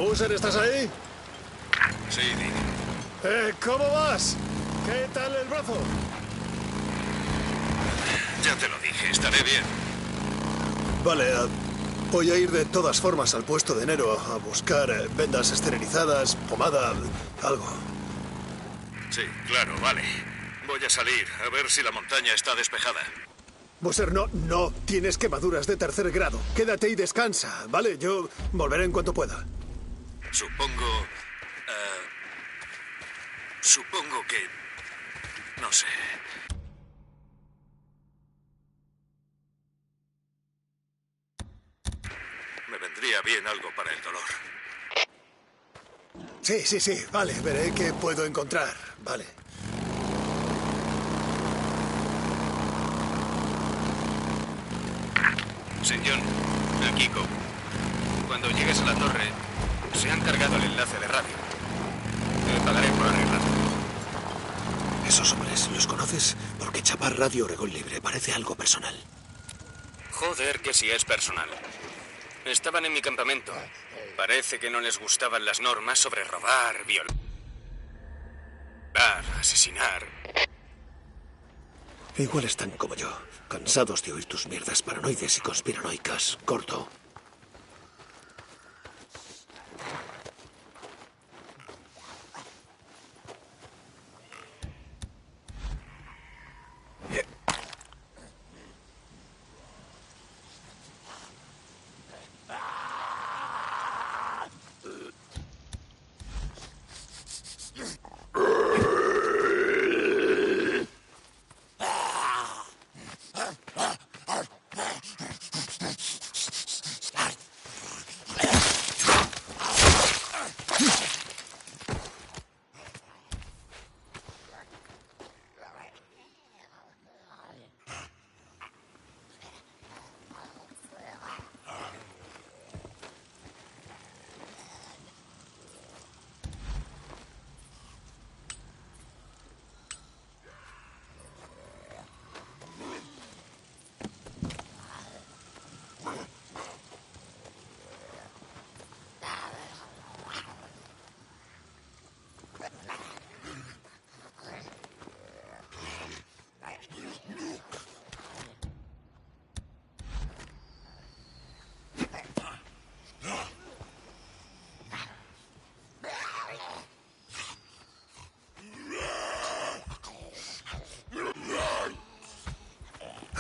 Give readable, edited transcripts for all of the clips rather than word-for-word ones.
User, ¿estás ahí? Sí, Dick. ¿Cómo vas? ¿Qué tal el brazo? Ya te lo dije, estaré bien. Vale, voy a ir de todas formas al puesto de enero a buscar vendas esterilizadas, pomada, algo. Sí, claro, vale. Voy a salir a ver si la montaña está despejada. Buser, no tienes quemaduras de tercer grado. Quédate y descansa, ¿vale? Yo volveré en cuanto pueda. Supongo... supongo que... no sé. Me vendría bien algo para el dolor. Sí, vale, veré qué puedo encontrar, vale. Sí, John. Aquí, Cobb. Cuando llegues a la torre, se han cargado el enlace de radio. Te pagaré por arreglarlo. Esos hombres, ¿los conoces? Porque chapar Radio Oregón Libre parece algo personal. Joder, que sí es personal. Estaban en mi campamento. Parece que no les gustaban las normas sobre robar, violar, asesinar. Igual están como yo, cansados de oír tus mierdas paranoides y conspiranoicas, gordo.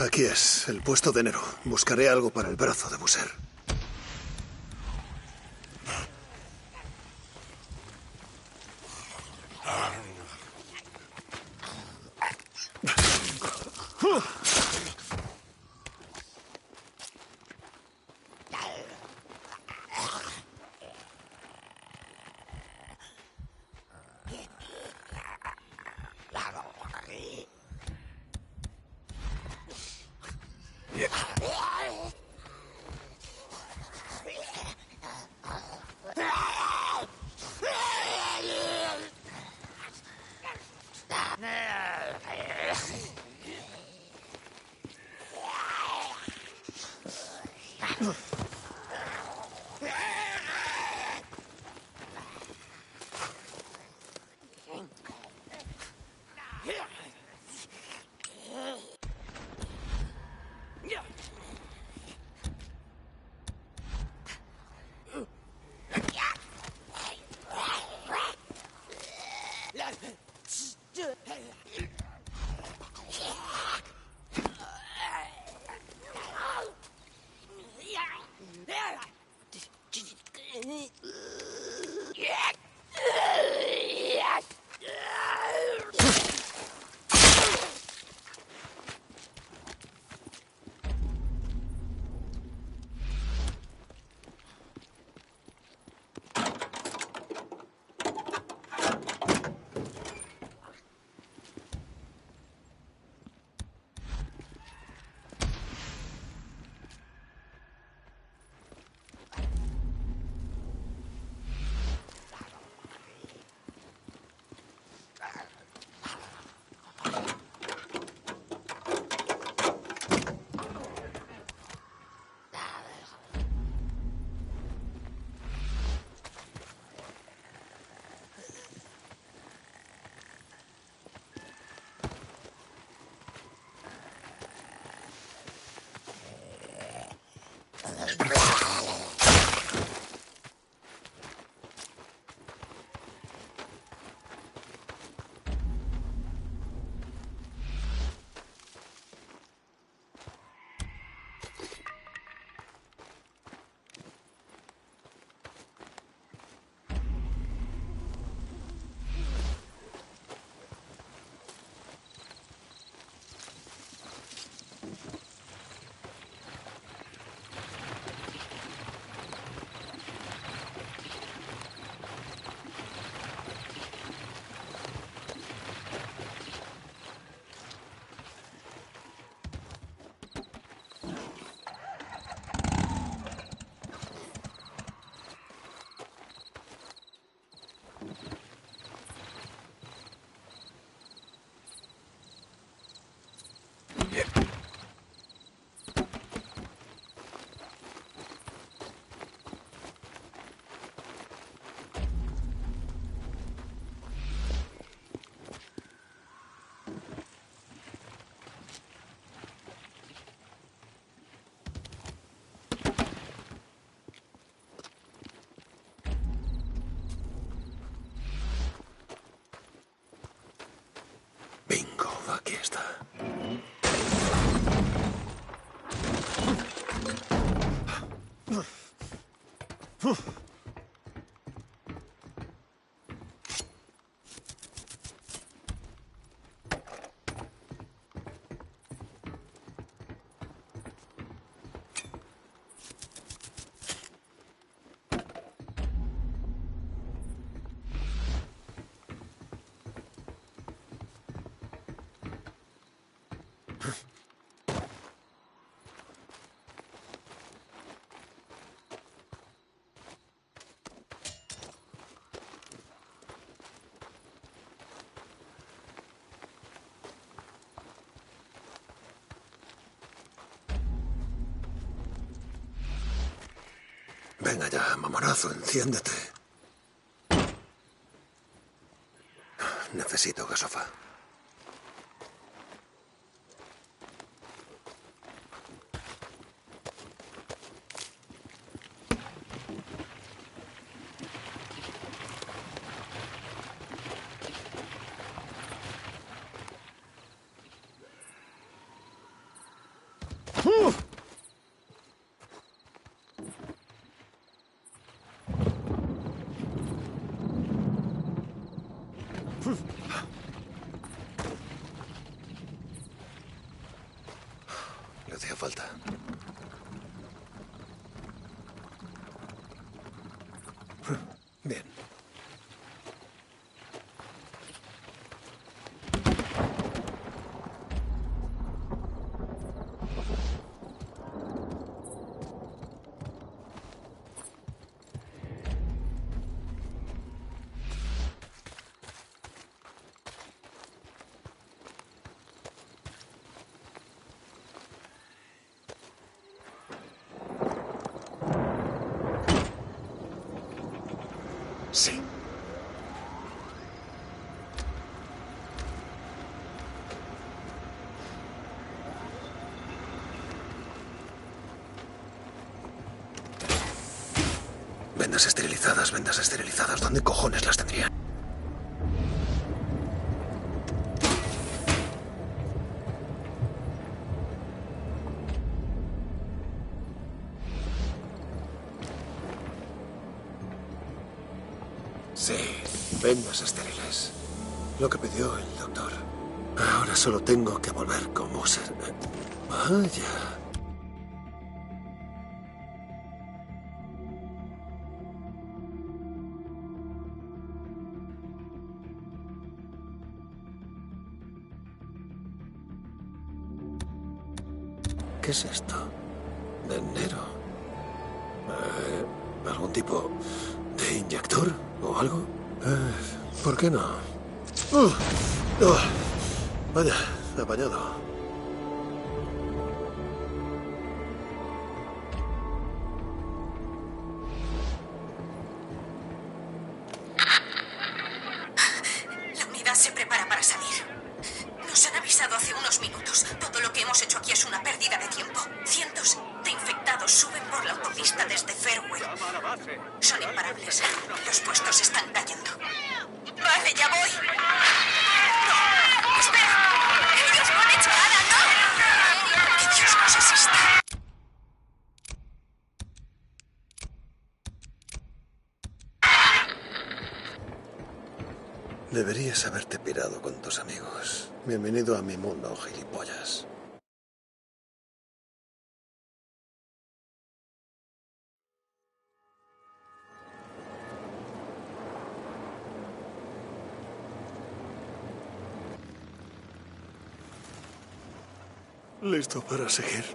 Aquí es, el puesto de enero. Buscaré algo para el brazo de Buser. Venga ya, mamonazo, enciéndete. Necesito gasofa. Le hacía falta. Bien. Sí. Vendas esterilizadas, vendas esterilizadas. ¿Dónde cojones las tendrían? Sí, vendas estériles. Lo que pidió el doctor. Ahora solo tengo que volver con Moser. Vaya. ¿Qué es esto? ¿De enero? ¿Algún tipo de inyector o algo? ¿Por qué no? Vaya, apañado. La unidad se prepara para salir. Nos han avisado hace unos minutos. Todo lo que hemos hecho aquí es una pérdida de tiempo. Cientos de infectados suben por la autopista desde Fairway. Son imparables. Los puestos están cayendo. Vale, ya voy. ¡No! ¡Espera! ¡Ellos no han hecho nada! ¡No! ¡Que Dios nos asista! Deberías haberte pirado con tus amigos. Bienvenido a mi mundo, gilipollas. Listo para seguir.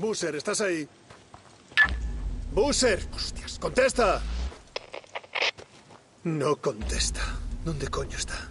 Boozer, ¿estás ahí? ¡Boozer! ¡Hostias! ¡Contesta! No contesta. ¿Dónde coño está?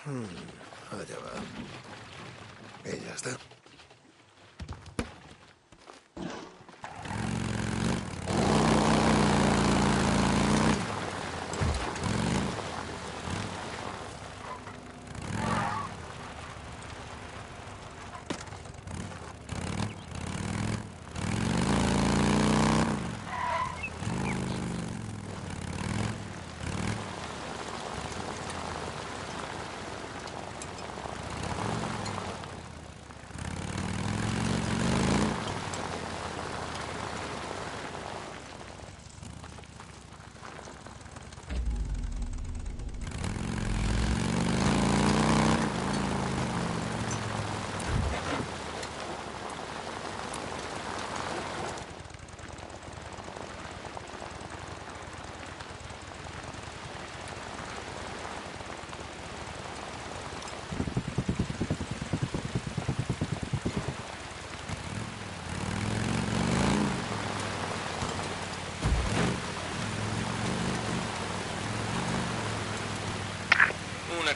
Allá va. Y ya está.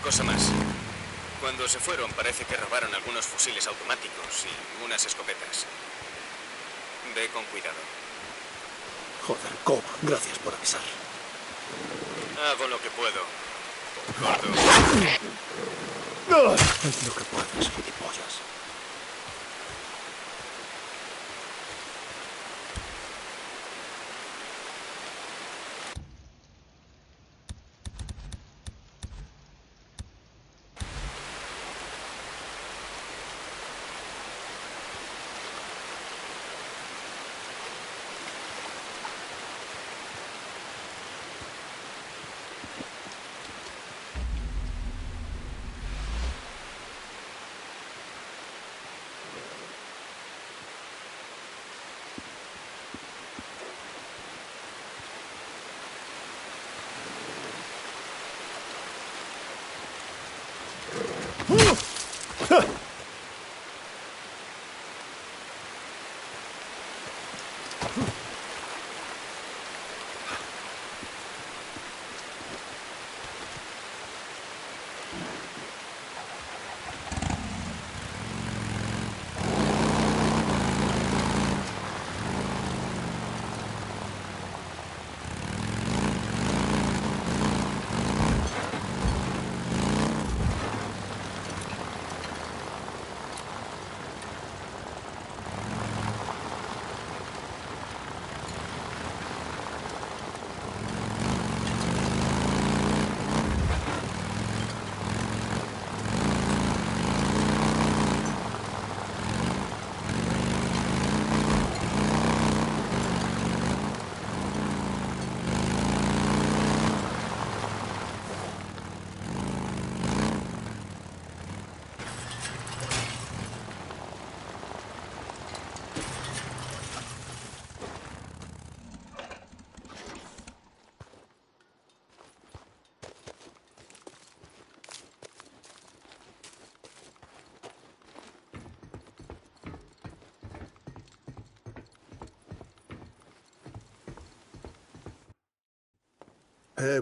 cosa más. Cuando se fueron, parece que robaron algunos fusiles automáticos y unas escopetas. Ve con cuidado. Joder, Cobb, gracias por avisar. Hago lo que puedo. Gordo. Haz lo que puedas, gilipollas.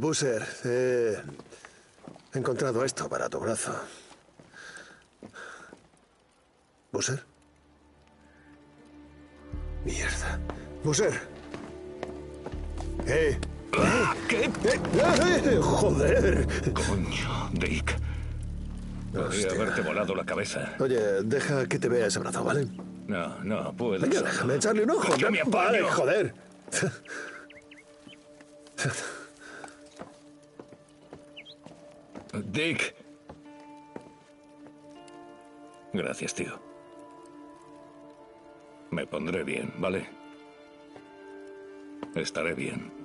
Busser, he encontrado esto para tu brazo. ¿Busser? Mierda. ¡Busser! ¿Qué? ¡Joder! Coño, Dick. Podría Hostia. haberte volado la cabeza. Oye, deja que te vea ese brazo, ¿vale? No, no puedo. Venga, solo. déjame echarle un ojo. Ya me apaño. Vale, joder. Dick. Gracias, tío. Me pondré bien, ¿vale? Estaré bien.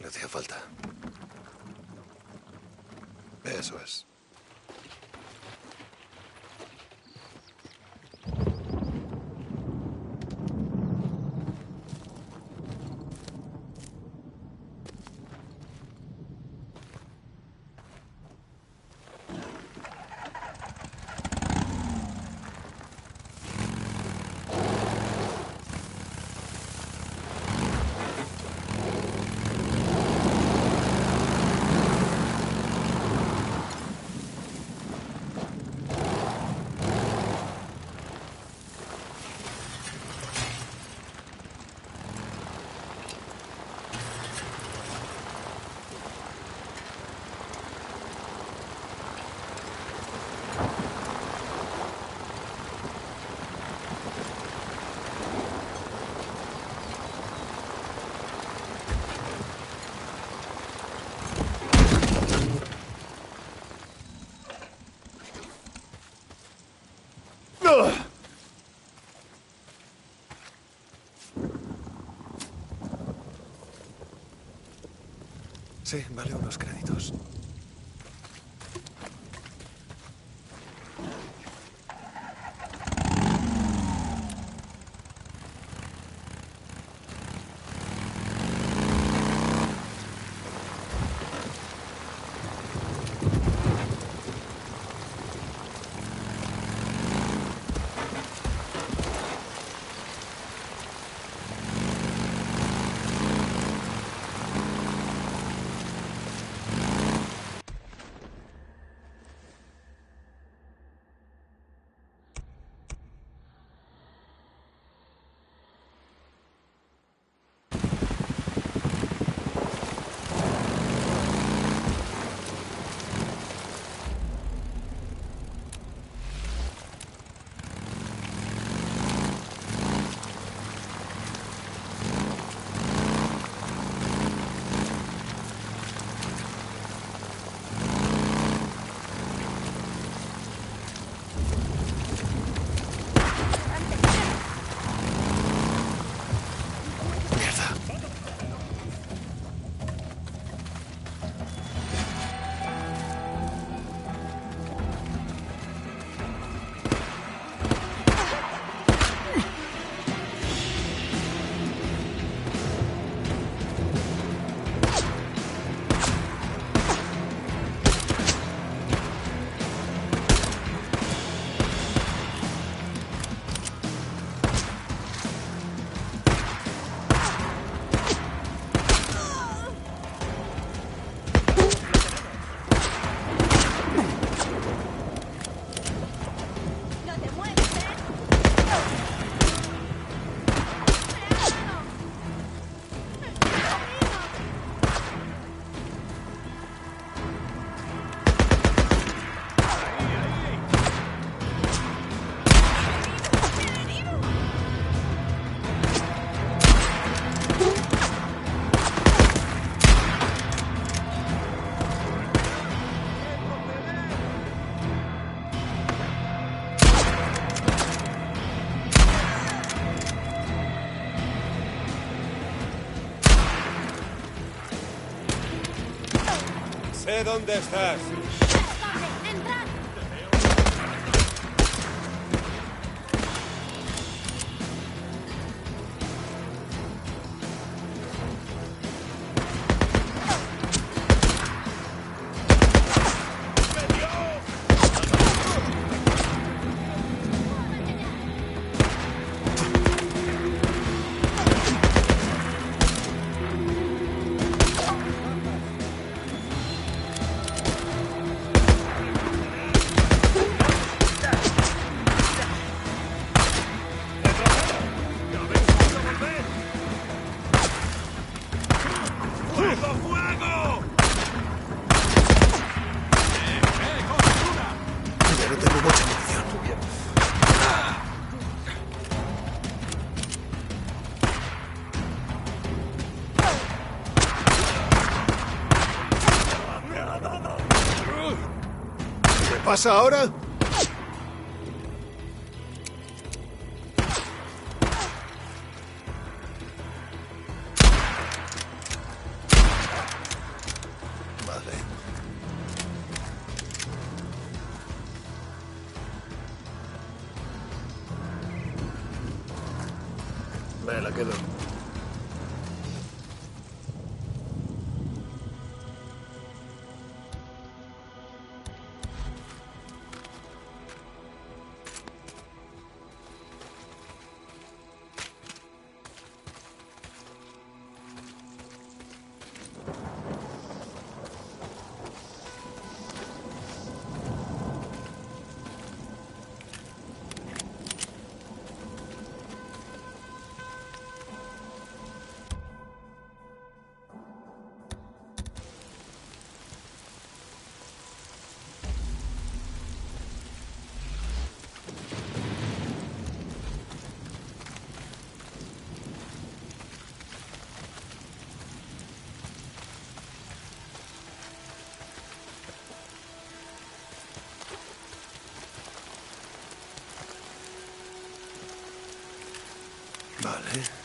Le hacía falta. Eso es. Sí, vale unos créditos. Sé dónde estás. ¡Entrad! Ya no tengo mucha munición. ¿Qué pasa ahora? Ya quedó. Vale.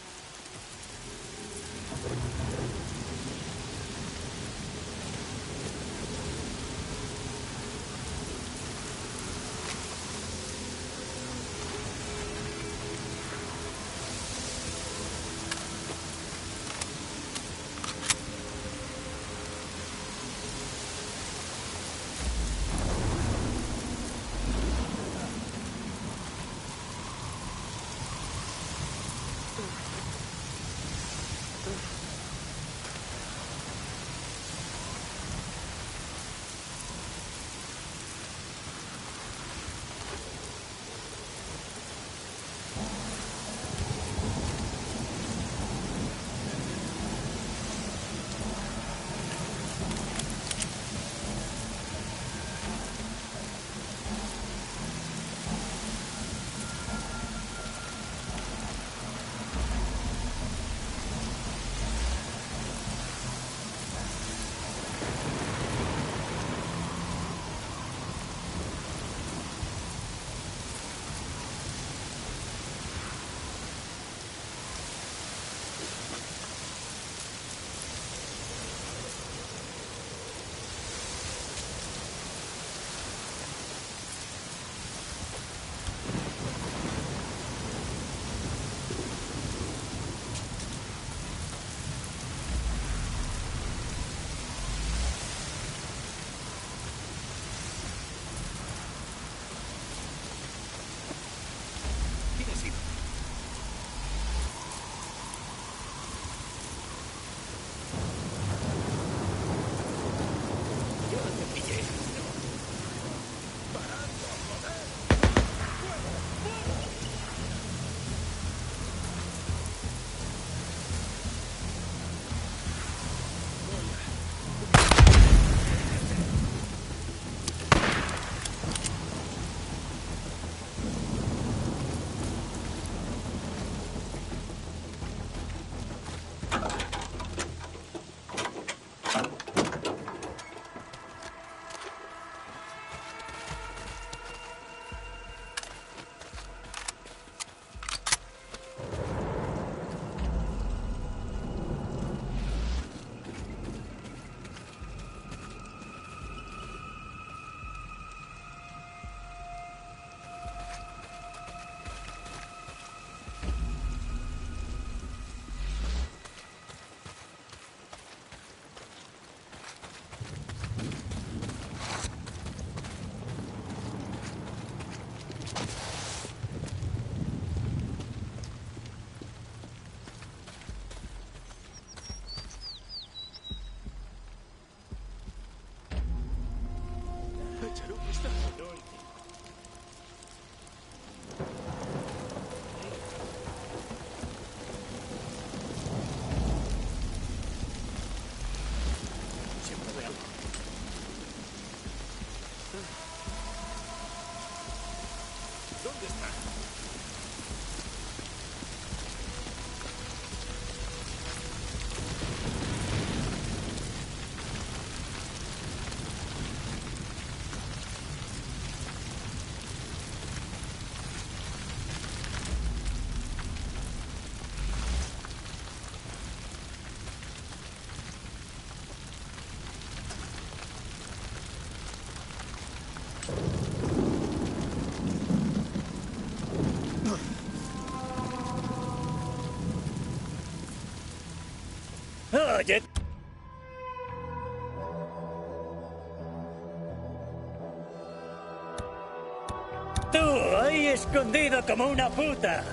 Aquí escondido como una puta.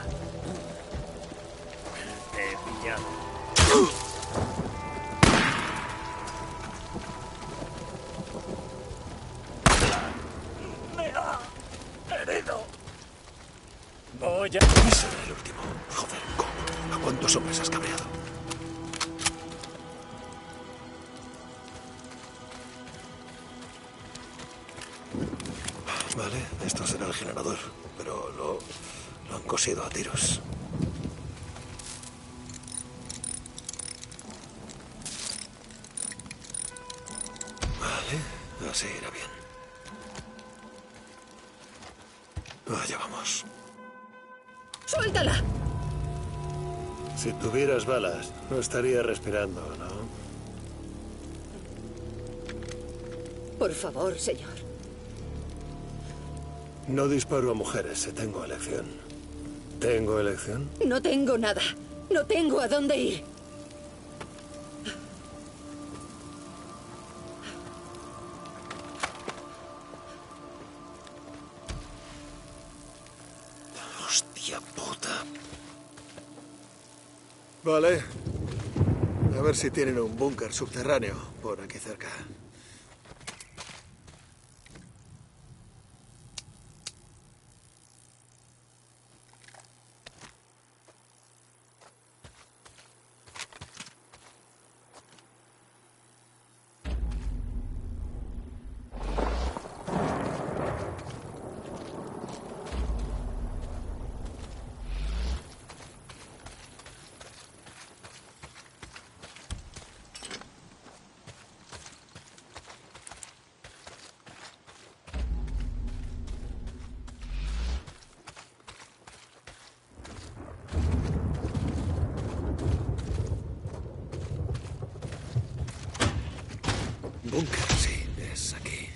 Te he pillado. Me ha herido. Voy a... Ese era el último. Joder, ¿cómo? ¿A cuántos hombres has cabreado? Vale, esto será el generador, pero lo han cosido a tiros. Vale, así irá bien. Allá vamos. ¡Suéltala! Si tuvieras balas, no estaría respirando, ¿no? Por favor, señor. No disparo a mujeres si tengo elección. ¿Tengo elección? No tengo nada. No tengo a dónde ir. Hostia puta. Vale. A ver si tienen un búnker subterráneo por aquí cerca. Búnker, sí, es aquí.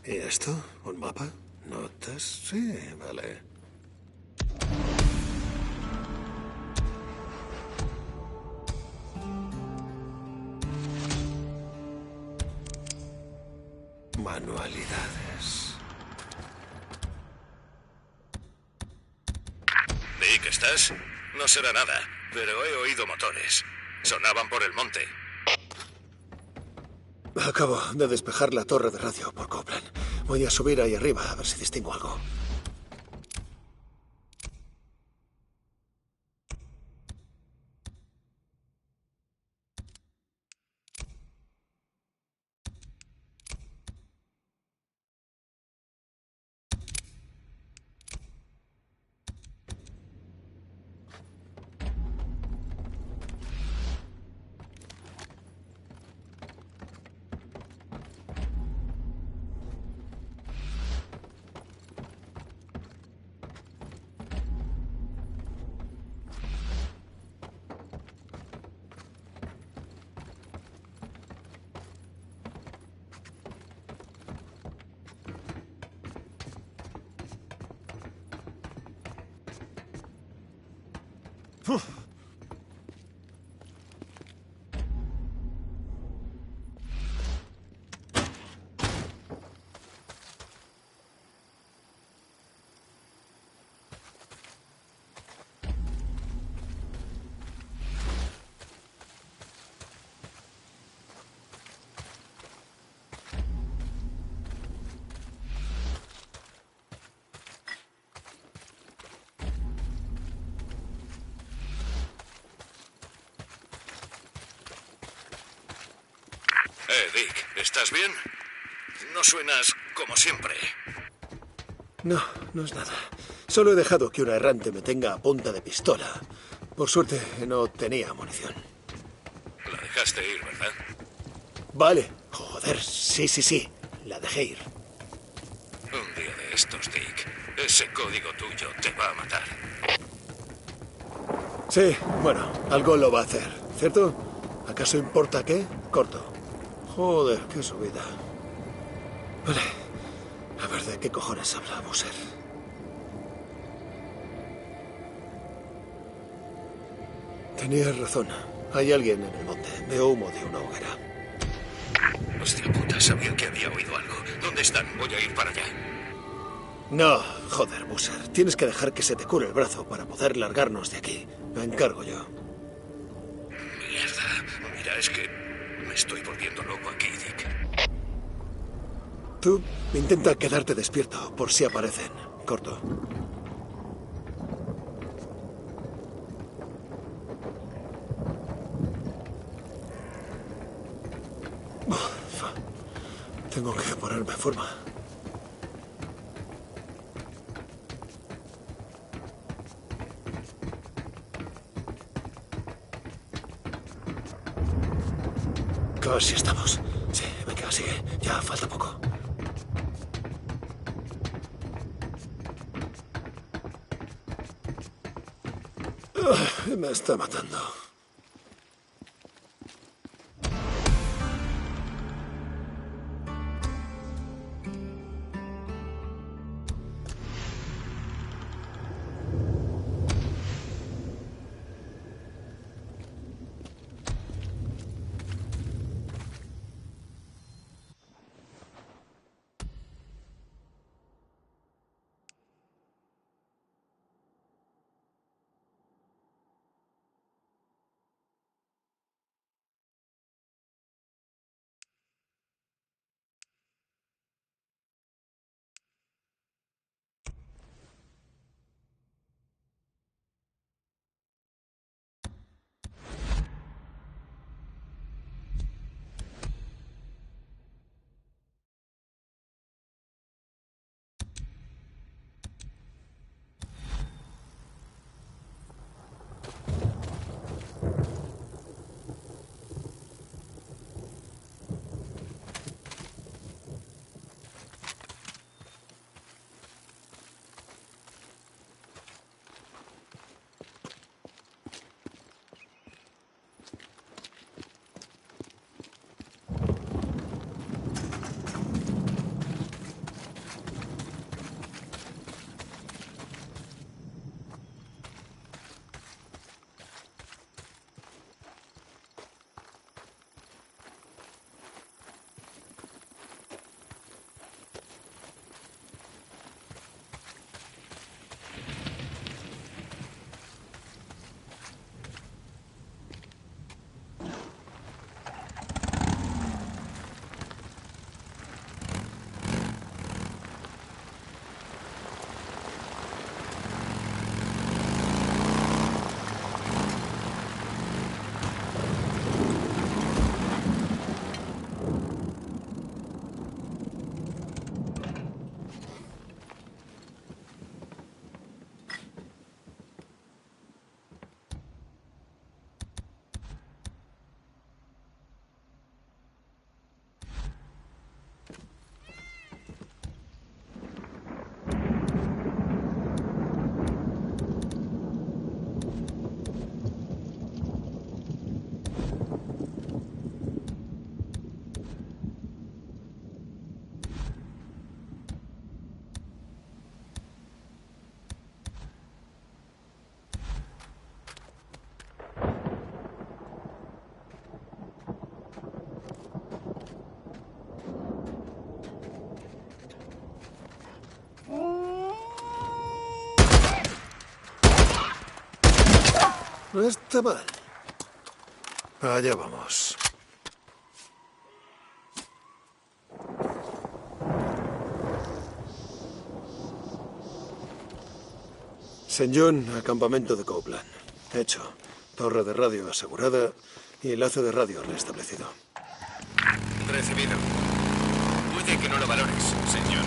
¿Y esto? ¿Un mapa? ¿Notas? Sí, vale. Manualidades. Dick, ¿estás? No será nada, pero he oído motores. Sonaban por el monte. Acabo de despejar la torre de radio por Copeland. Voy a subir ahí arriba a ver si distingo algo. Dick, ¿estás bien? No suenas como siempre. No, no es nada. Solo he dejado que una errante me tenga a punta de pistola Por suerte, no tenía munición. La dejaste ir, ¿verdad? Vale. Joder, sí. La dejé ir. Un día de estos, Dick. Ese código tuyo te va a matar. Sí, bueno, algo lo va a hacer, ¿cierto? ¿Acaso importa qué? Corto. Joder, qué subida. Vale. A ver, ¿de qué cojones habla Boozer? Tenías razón. Hay alguien en el monte. Veo humo de una hoguera. Hostia puta, sabía que había oído algo. ¿Dónde están? Voy a ir para allá. No, joder, Boozer. Tienes que dejar que se te cure el brazo para poder largarnos de aquí. Me encargo yo. Mierda. Mira, es que me estoy volviendo loco aquí, Dick. Tú intenta quedarte despierto por si aparecen. Corto. Tengo que ponerme en forma. Casi estamos. Sí, venga, sigue. Ya falta poco. Me está matando. No está mal. Allá vamos. St. John, acampamento de Copeland. Hecho. Torre de radio asegurada y enlace de radio restablecido. Recibido. Puede que no lo valores, señor.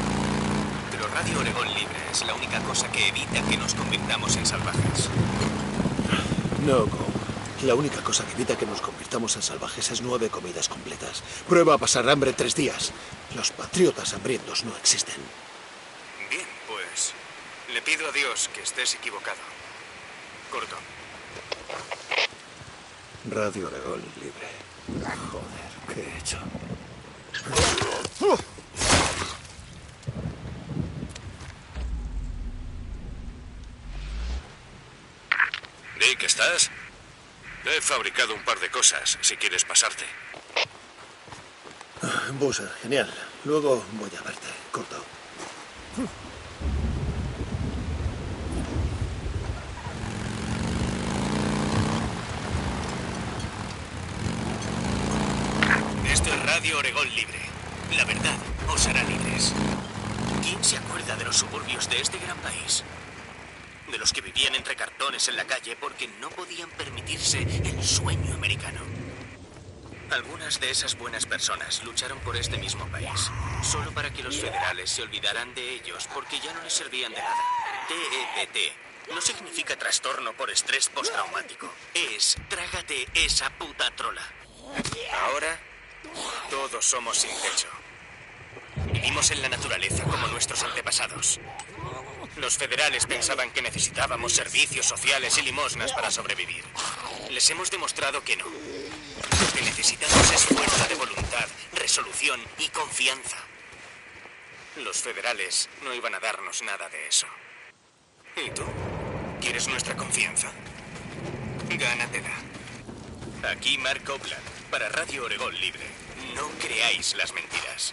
Pero Radio Oregón Libre es la única cosa que evita que nos convirtamos en salvajes. No, Go. La única cosa que evita que nos convirtamos en salvajes es 9 comidas completas. Prueba a pasar hambre 3 días. Los patriotas hambrientos no existen. Bien, pues le pido a Dios que estés equivocado. Corto. Radio Oregón libre. Joder, ¿qué he hecho? Dick, ¿estás? He fabricado un par de cosas, si quieres pasarte. Boozer, genial. Luego voy a verte. Corto. Esto es Radio Oregón Libre. La verdad os hará libres. ¿Quién se acuerda de los suburbios de este gran país? De los que vivían entre cartones en la calle porque no podían permitirse el sueño americano. Algunas de esas buenas personas lucharon por este mismo país, solo para que los federales se olvidaran de ellos porque ya no les servían de nada. TEPT no significa trastorno por estrés postraumático. Es trágate esa puta trola. Ahora, todos somos sin techo. Vivimos en la naturaleza como nuestros antepasados. Los federales pensaban que necesitábamos servicios sociales y limosnas para sobrevivir. Les hemos demostrado que no. Lo que necesitamos es fuerza de voluntad, resolución y confianza. Los federales no iban a darnos nada de eso. ¿Y tú? ¿Quieres nuestra confianza? Gánatela. Aquí Mark Copeland, para Radio Oregón Libre. No creáis las mentiras.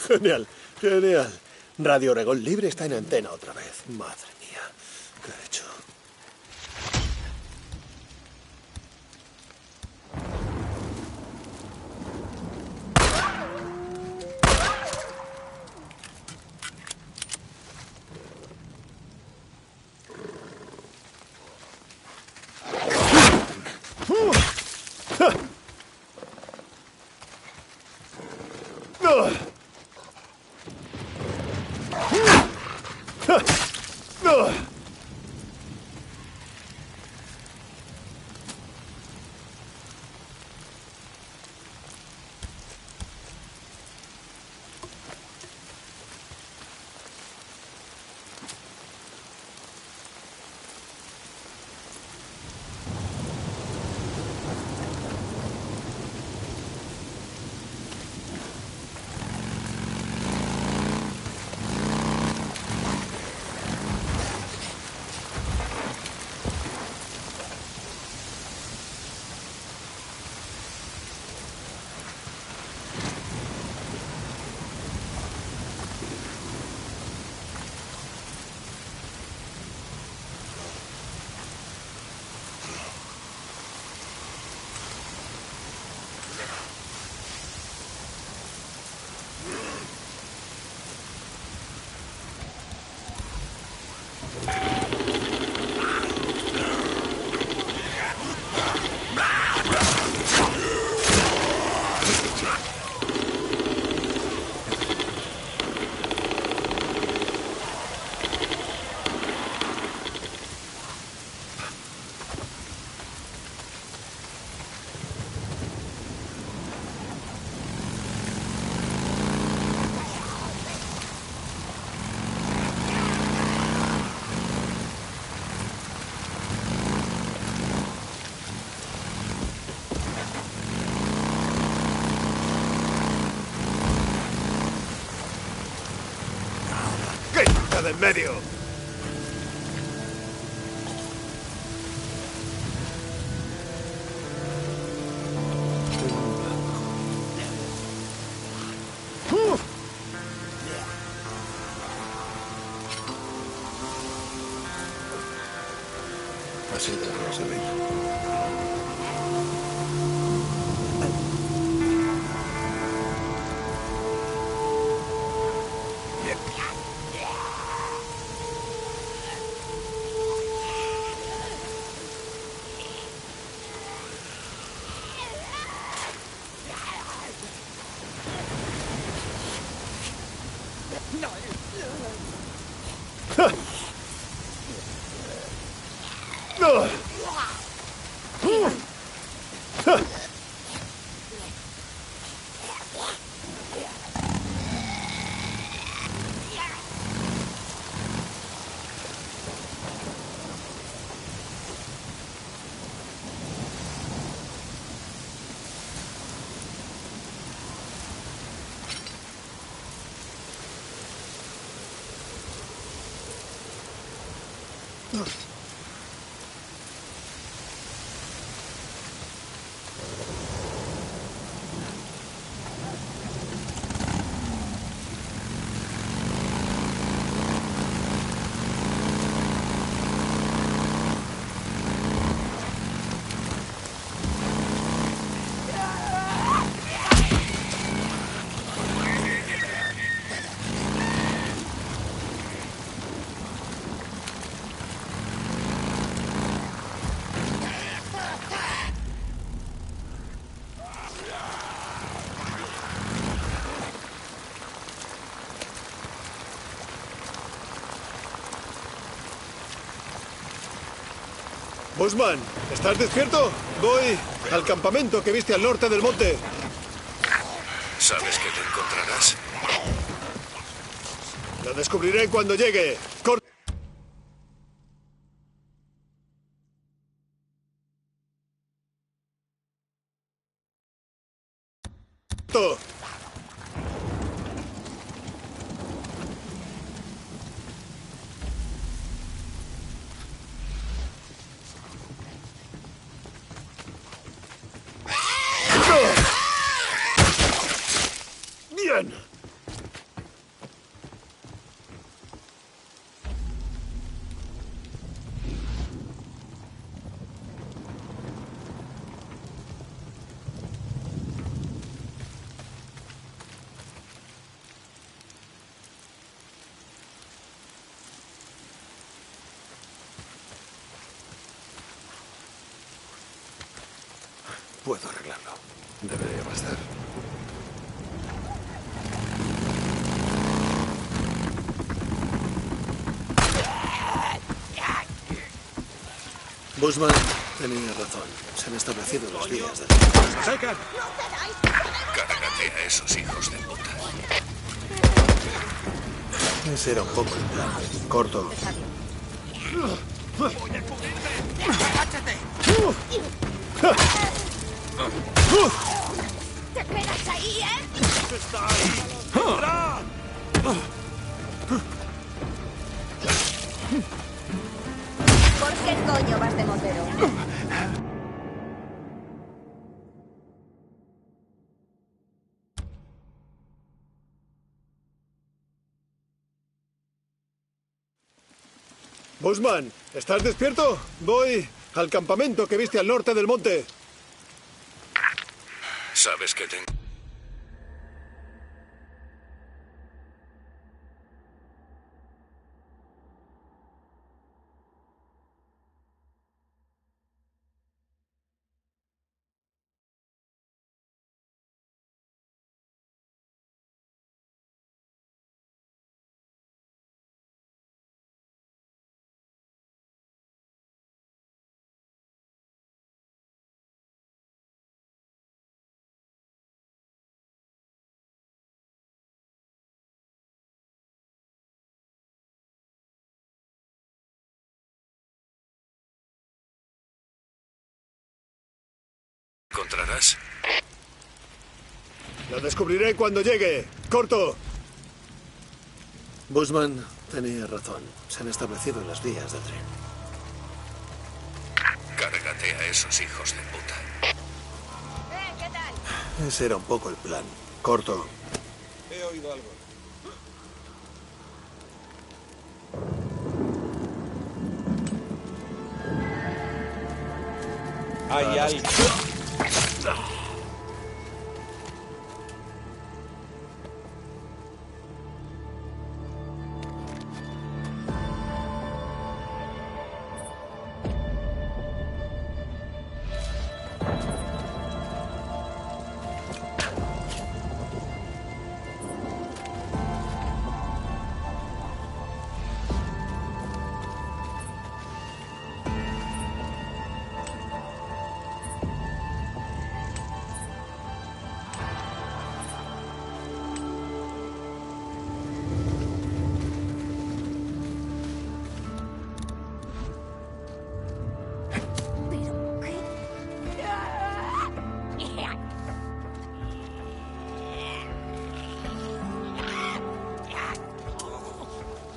Genial, genial. Radio Oregón Libre está en antena otra vez. Madre mía, ¿qué he hecho? ¡Quita de en medio! Así debería servir. Bushman, ¿estás despierto? Voy al campamento que viste al norte del monte. ¿Sabes que te encontrarás? Lo descubriré cuando llegue. Corto. Bien. Puedo arreglarlo. Debería bastar. Bushman tenía razón. Se han establecido los días de... ¡Cárgate a esos hijos de puta! Ese era un poco el plan. Corto. ¿Te quedas ahí, eh? ¡Está ahí! ¿Por qué coño vas de motero? Bushman, ¿estás despierto? Voy al campamento que viste al norte del monte. ¿Sabes que te... encontrarás? Lo descubriré cuando llegue. Corto. Bushman tenía razón. Se han establecido las vías del tren. Cárgate a esos hijos de puta. ¿Qué tal? Ese era un poco el plan. Corto. He oído algo. ¡Ay, ay!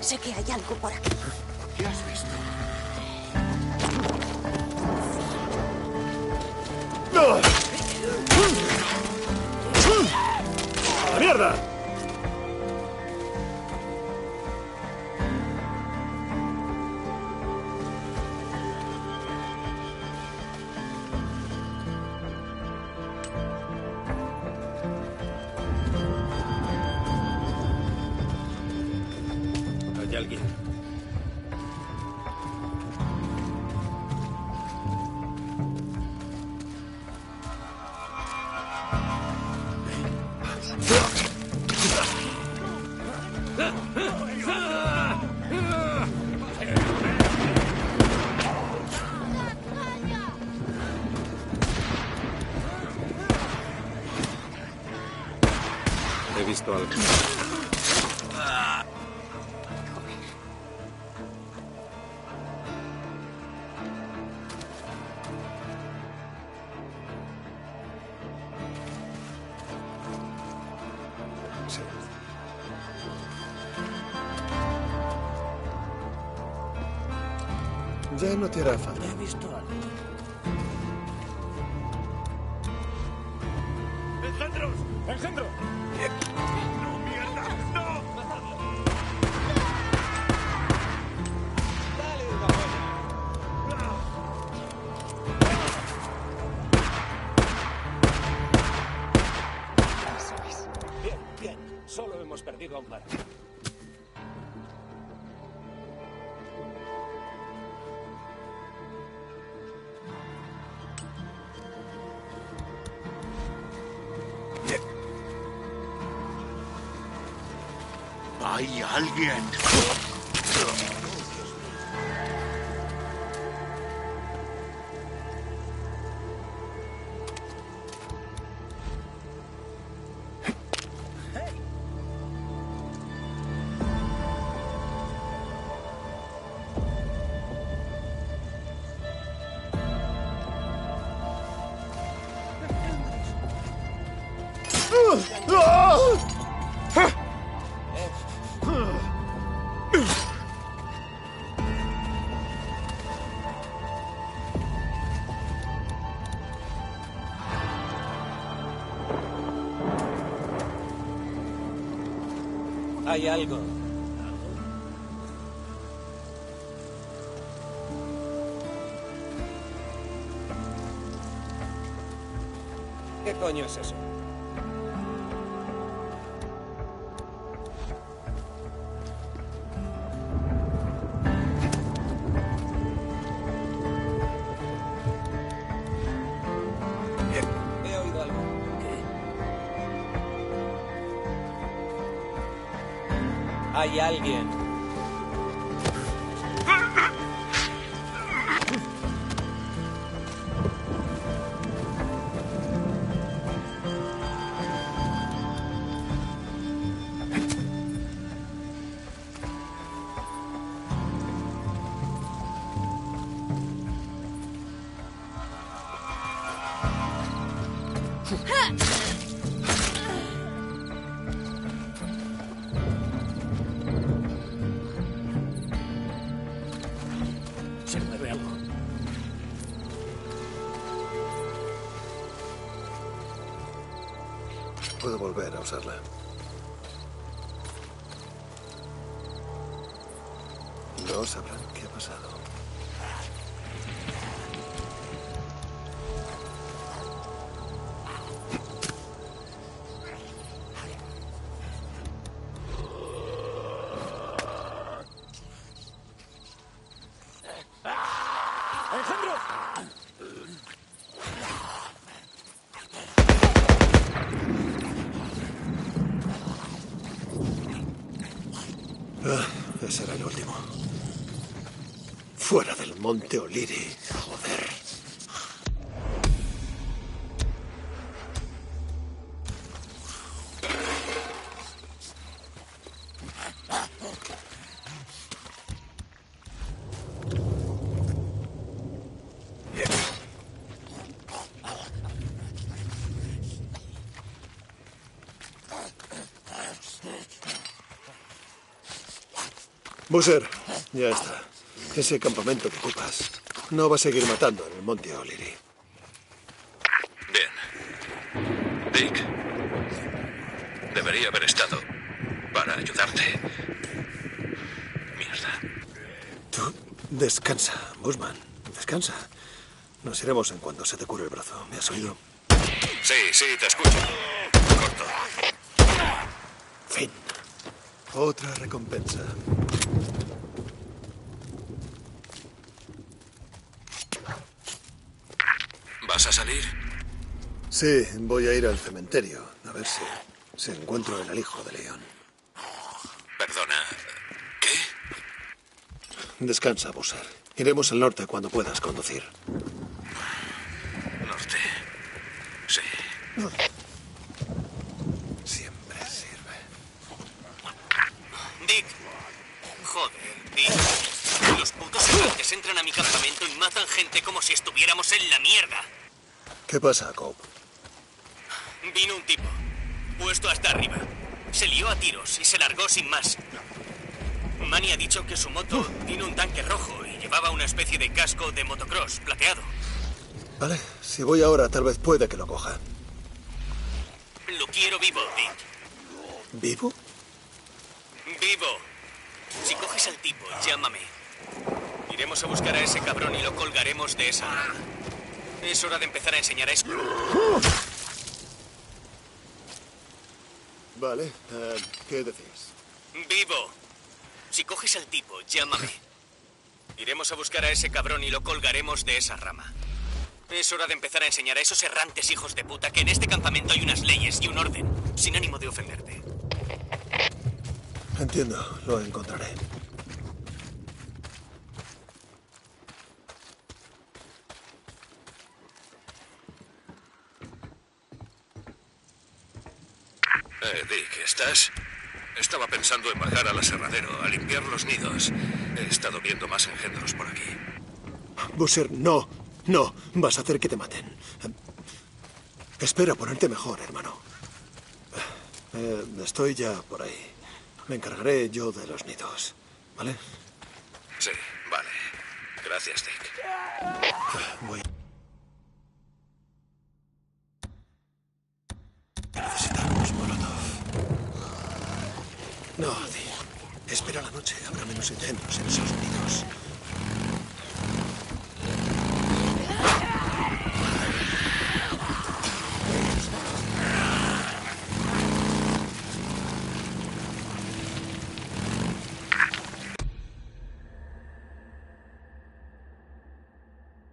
Sé que hay algo por aquí. ¿Qué has visto? ¡A la mierda! Hay alguien. He visto algo. Sí. Ya no te hará falta. He visto algo. ¡Engendros! ¡Engendro! ¡No, mierda! ¡No! Dale una buena. Bien, bien. Solo hemos perdido a un par. ¡Hay alguien! Hay algo. ¿Qué coño es eso? He oído algo. Hay alguien. Se mueve algo. Puedo volver a usarla. No sabrán qué ha pasado. ¡Engendro! Ese era el último. Fuera del monte O'Leary. Joder. Busser, ya está. Ese campamento que ocupas no va a seguir matando en el monte O'Leary. Bien. Dick. Debería haber estado para ayudarte. Mierda. Tú descansa, Bushman. Descansa. Nos iremos en cuanto se te cure el brazo. ¿Me has oído? Sí, te escucho. Corto. Fin. Otra recompensa. ¿Vas a salir? Sí, voy a ir al cementerio. A ver si encuentro el alijo de León. Perdona. ¿Qué? Descansa, Busser. Iremos al norte cuando puedas conducir. Norte. Sí. Siempre sirve. Dick. Joder, Dick. Los putos errantes entran a mi campamento y matan gente como si estuviéramos en la mierda. ¿Qué pasa, Cope? Vino un tipo, puesto hasta arriba. Se lió a tiros y se largó sin más. Manny ha dicho que su moto tiene un tanque rojo y llevaba una especie de casco de motocross plateado. Vale, si voy ahora, tal vez pueda que lo coja. Lo quiero vivo, Dick. ¿Vivo? Vivo. Si coges al tipo, llámame. Iremos a buscar a ese cabrón y lo colgaremos de esa rama. Es hora de empezar a enseñar a eso. Vale, ¿qué decís? Vivo. Si coges al tipo, llámame. Iremos a buscar a ese cabrón y lo colgaremos de esa rama. Es hora de empezar a enseñar a esos errantes hijos de puta que en este campamento hay unas leyes y un orden, sin ánimo de ofenderte. Entiendo, lo encontraré. Dick, ¿estás? Estaba pensando en bajar al aserradero, a limpiar los nidos. He estado viendo más engendros por aquí. Busser, no. No, vas a hacer que te maten. Espera ponerte mejor, hermano. Estoy ya por ahí. Me encargaré yo de los nidos, ¿vale? Sí, vale. Gracias, Dick. Voy a necesitar unos molotov. No, tío. Espera la noche. Habrá menos engendros en esos nidos.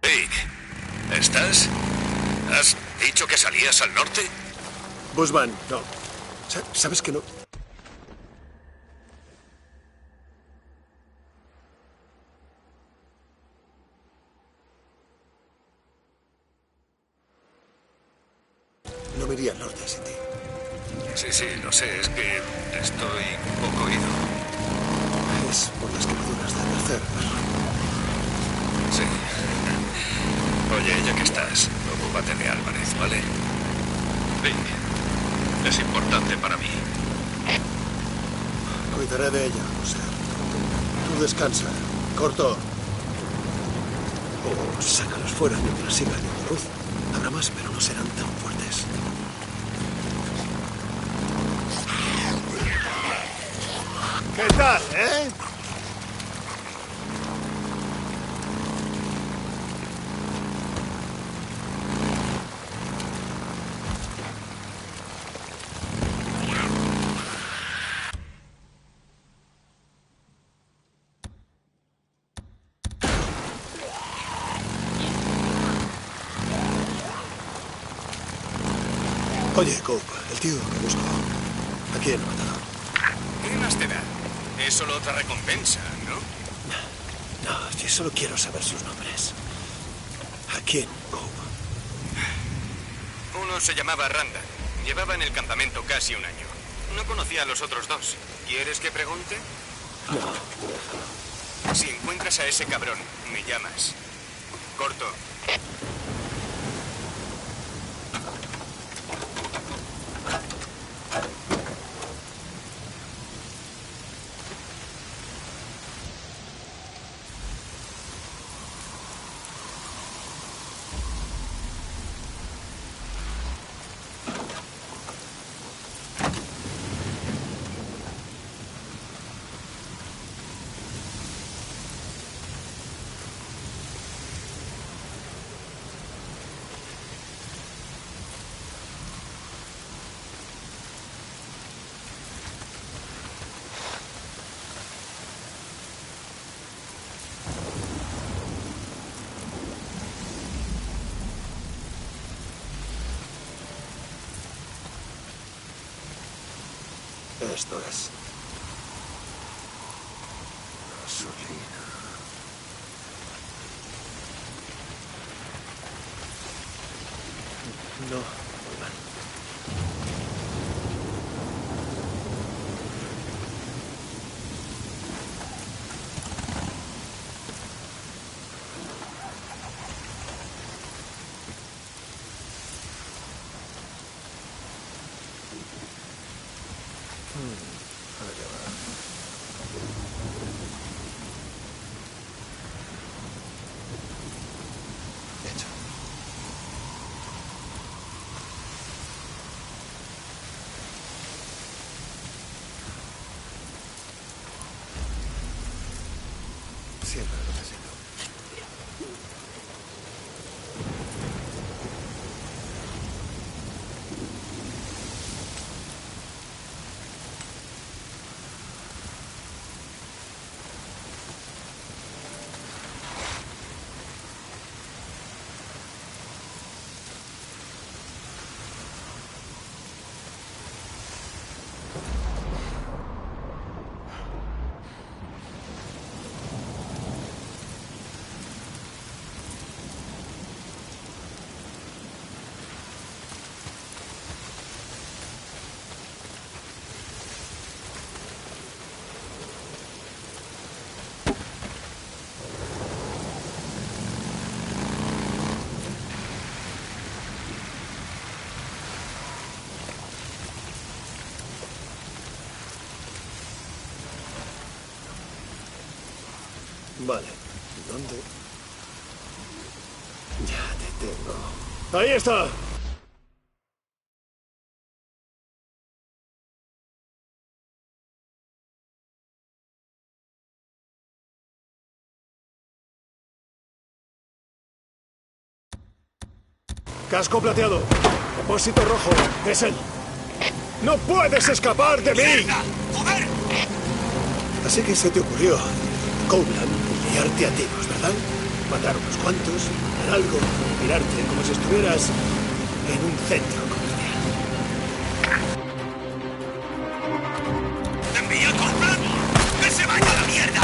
Dick, ¿estás? ¿Has dicho que salías al norte? Bushman, no. ¿Sabes que no? No me iría al norte sin ti. Sí, lo sé. Es que estoy un poco ido. Es por las quemaduras del tercer. Sí. Oye, ya que estás, ocúpate de Álvarez, ¿vale? Dick, es importante para mí. Cuidaré de ella, Busser. Tú descansa. Corto. O sácalos fuera mientras siga habiendo luz. Habrá más, pero no serán tan fuertes. ¿Qué tal, eh? Oye, Cope, el tío que busco. ¿A quién ha matado? ¿Qué más te da? Es solo otra recompensa, ¿no? No, yo solo quiero saber sus nombres. ¿A quién, Cope? Uno se llamaba Randa. Llevaba en el campamento casi un año. No conocía a los otros dos. ¿Quieres que pregunte? No. Si encuentras a ese cabrón, me llamas. Corto. Esto es... gasolina. No, muy mal. Allá va. Hecho. Siempre lo necesito. Vale. ¿Dónde? Ya te tengo. ¡Ahí está! Casco plateado. Depósito rojo. Es él. ¡No puedes escapar de mí! ¡Joder! Así que se te ocurrió, Copeland, liarte a tiros, ¿verdad? Matar unos cuantos, hacer algo, mirarte como si estuvieras en un centro comercial. ¡Envía Copeland! ¡Que se vaya a la mierda!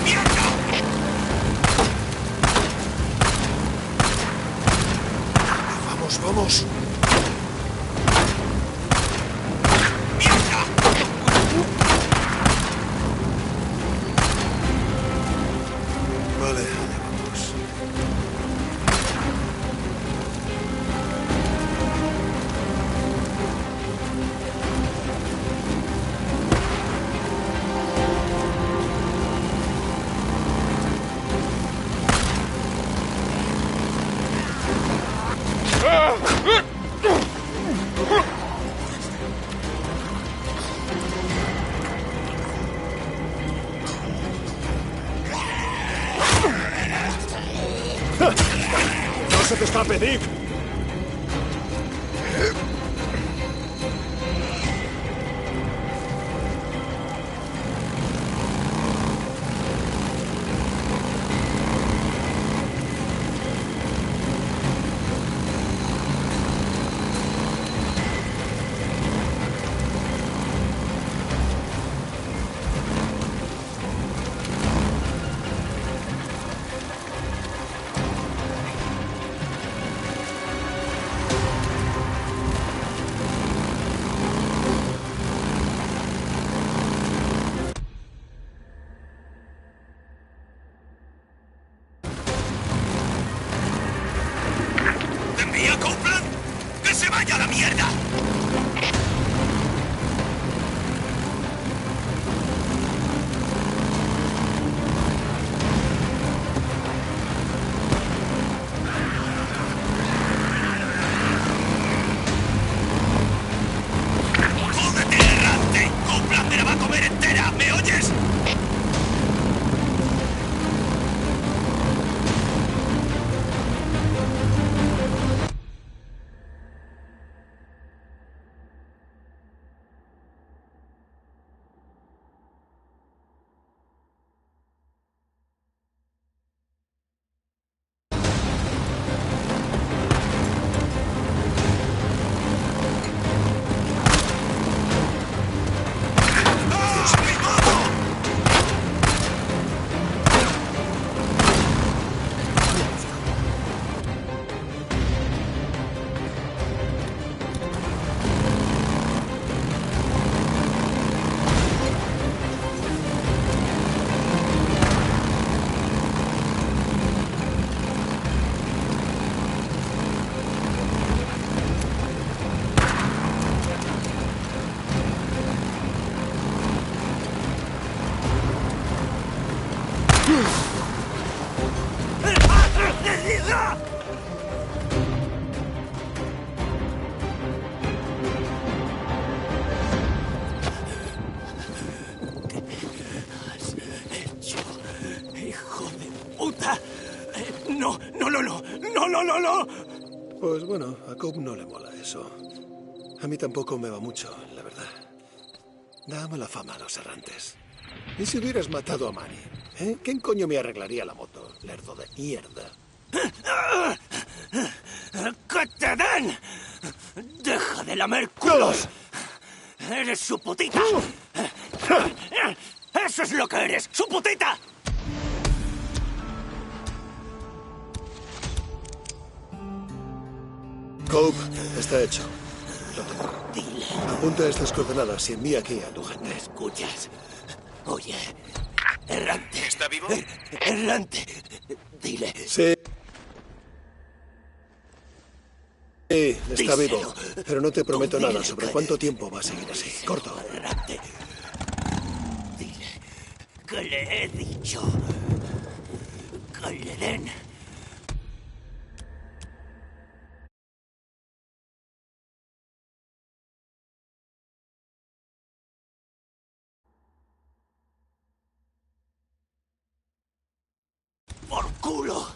¡Mierda! ¡Vamos, vamos! Vale, allá vamos. ¡No se te escape, Dick! solo? Pues bueno, a Cobb no le mola eso. A mí tampoco me va mucho, la verdad. Da mala fama a los errantes. ¿Y si hubieras matado a Manny? ¿Eh? ¿Quién coño me arreglaría la moto, lerdo de mierda? ¡Que te den! ¡Deja de lamer culos! ¡Eres su putita! ¡Eso es lo que eres! ¡Su putita! Cobb, está hecho. Lo tengo. Dile. Apunta estas coordenadas y envía aquí a tu gente. ¿Me escuchas? Oye, errante. ¿Está vivo? Errante. Dile. Sí. Sí, está Díselo. vivo. Pero no te prometo Dile nada sobre que- cuánto tiempo va a seguir así. Corto. Errante. Dile que le he dicho que le den. ¡Por culo!